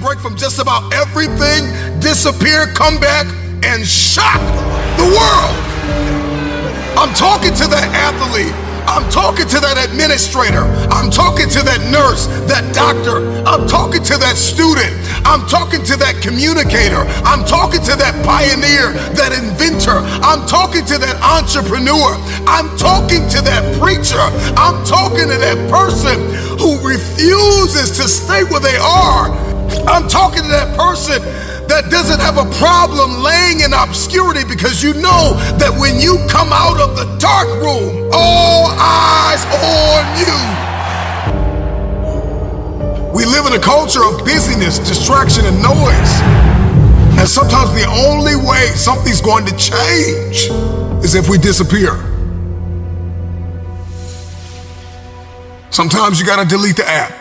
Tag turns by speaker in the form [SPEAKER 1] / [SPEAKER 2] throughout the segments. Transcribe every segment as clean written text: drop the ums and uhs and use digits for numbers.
[SPEAKER 1] break from just about everything, disappear, come back, and shock the world. I'm talking to that athlete. I'm talking to that administrator. I'm talking to that nurse, that doctor. I'm talking to that student. I'm talking to that communicator. I'm talking to that pioneer, that inventor. I'm talking to that entrepreneur. I'm talking to that preacher. I'm talking to that person who refuses to stay where they are. I'm talking to that person that doesn't have a problem laying in obscurity, because you know that when you come out of the dark room, all eyes on you. We live in a culture of busyness, distraction, and noise. And sometimes the only way something's going to change is if we disappear. Sometimes you gotta delete the app.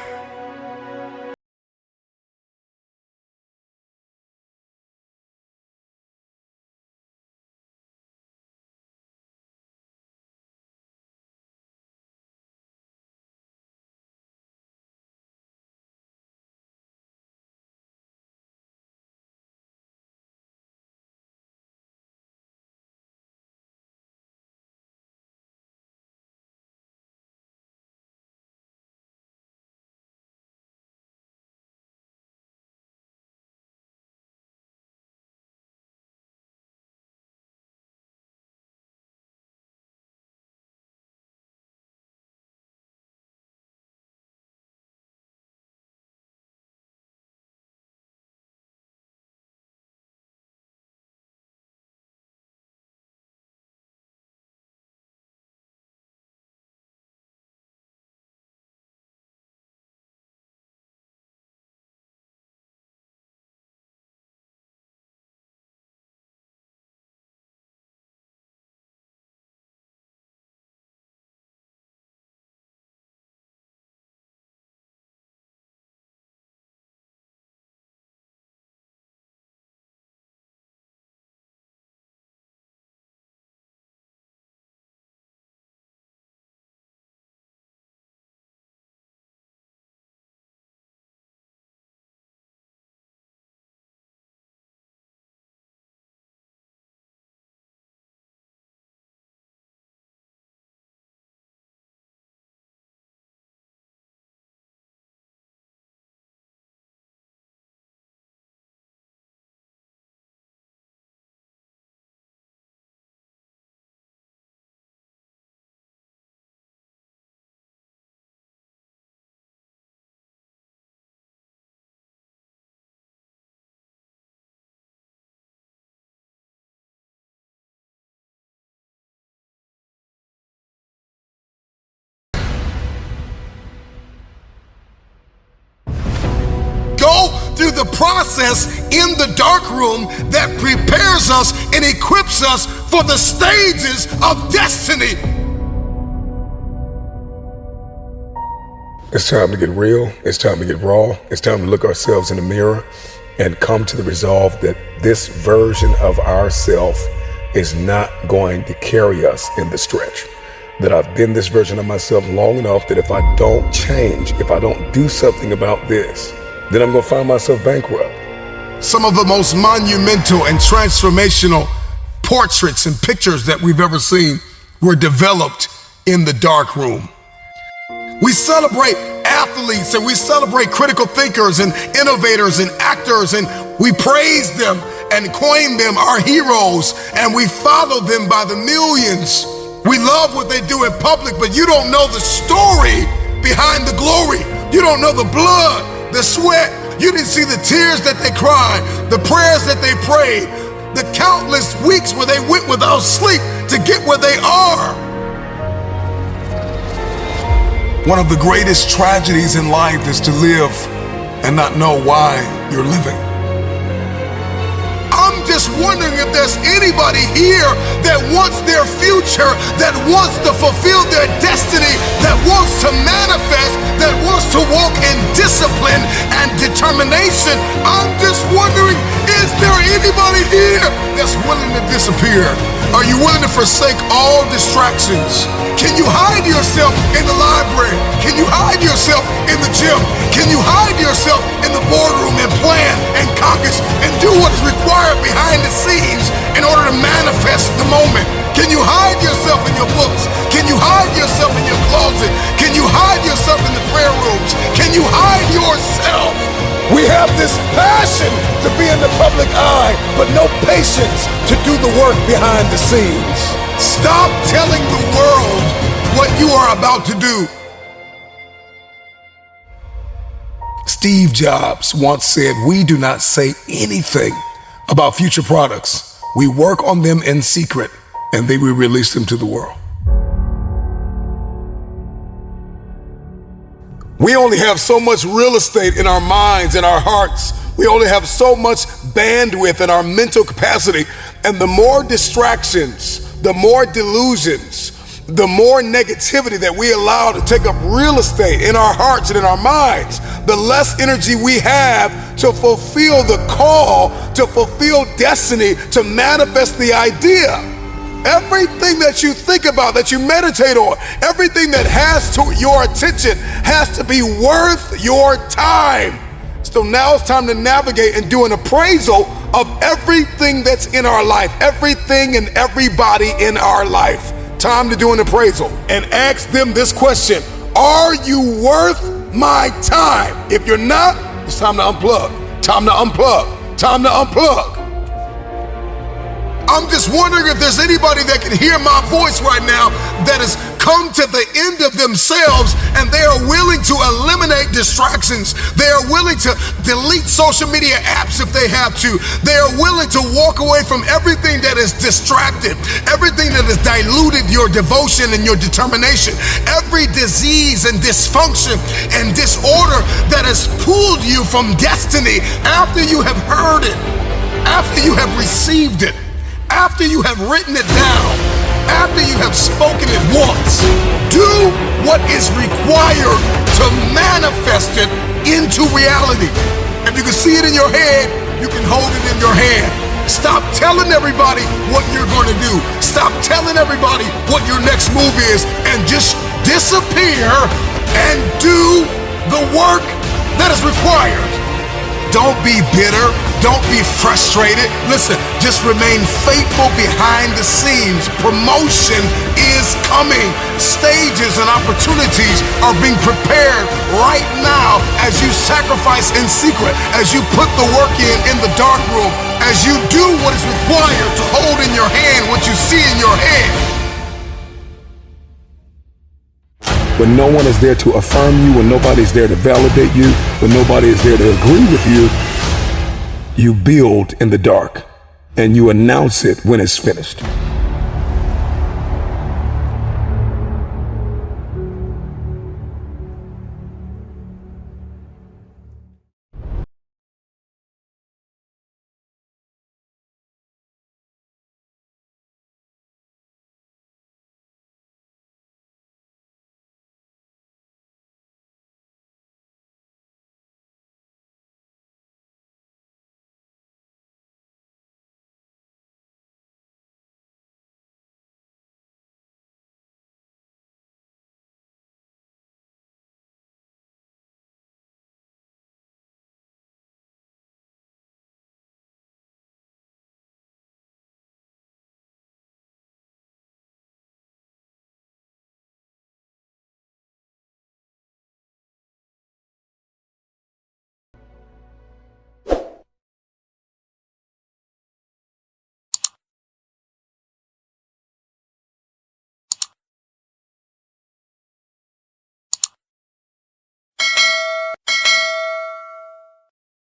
[SPEAKER 1] Go through the process in the dark room that prepares us and equips us for the stages of destiny.
[SPEAKER 2] It's time to get real. It's time to get raw. It's time to look ourselves in the mirror and come to the resolve that this version of ourself is not going to carry us in the stretch. That I've been this version of myself long enough that if I don't change, if I don't do something about this, then I'm gonna find myself bankrupt.
[SPEAKER 1] Some of the most monumental and transformational portraits and pictures that we've ever seen were developed in the dark room. We celebrate athletes and we celebrate critical thinkers and innovators and actors, and we praise them and coin them our heroes, and we follow them by the millions. We love what they do in public, but you don't know the story behind the glory. You don't know the blood, the sweat. You didn't see the tears that they cried, the prayers that they prayed, the countless weeks where they went without sleep to get where they are. One of the greatest tragedies in life is to live and not know why you're living. I'm just wondering if there's anybody here that that wants their future, that wants to fulfill their destiny, that wants to manifest, that wants to walk in discipline and determination. I'm just wondering, is there anybody here that's willing to disappear? Are you willing to forsake all distractions? Can you hide yourself in the library? Can you hide yourself in the gym? Can you hide yourself in the boardroom and plan and caucus and do what is required behind the scenes in order to manifest the moment? Can you hide yourself in your books? Can you hide yourself in your closet? Can you hide yourself in the prayer rooms? Can you hide yourself?
[SPEAKER 2] We have this passion to be in the public eye, but no patience to do the work behind the scenes.
[SPEAKER 1] Stop telling the world what you are about to do. Steve Jobs once said, "We do not say anything about future products. We work on them in secret, and then we release them to the world." We only have so much real estate in our minds and our hearts. We only have so much bandwidth in our mental capacity. And the more distractions, the more delusions, the more negativity that we allow to take up real estate in our hearts and in our minds, the less energy we have to fulfill the call, to fulfill destiny, to manifest the idea. Everything that you think about, that you meditate on, everything that has to your attention has to be worth your time. So now it's time to navigate and do an appraisal of everything that's in our life, everything and everybody in our life. Time to do an appraisal and ask them this question: are you worth my time? If you're not, it's time to unplug. Time to unplug. Time to unplug. I'm just wondering if there's anybody that can hear my voice right now that has come to the end of themselves and they are willing to eliminate distractions. They are willing to delete social media apps if they have to. They are willing to walk away from everything that is distracted, everything that has diluted your devotion and your determination, every disease and dysfunction and disorder that has pulled you from destiny after you have heard it, after you have received it, after you have written it down, after you have spoken it once. Do what is required to manifest it into reality. If you can see it in your head, you can hold it in your hand. Stop telling everybody what you're going to do. Stop telling everybody what your next move is, and just disappear and do the work that is required. Don't be bitter. Don't be frustrated. Listen, just remain faithful behind the scenes. Promotion is coming. Stages and opportunities are being prepared right now as you sacrifice in secret, as you put the work in the dark room, as you do what is required to hold in your hand what you see in your head.
[SPEAKER 2] When no one is there to affirm you, when nobody's there to validate you, when nobody is there to agree with you, you build in the dark and you announce it when it's finished.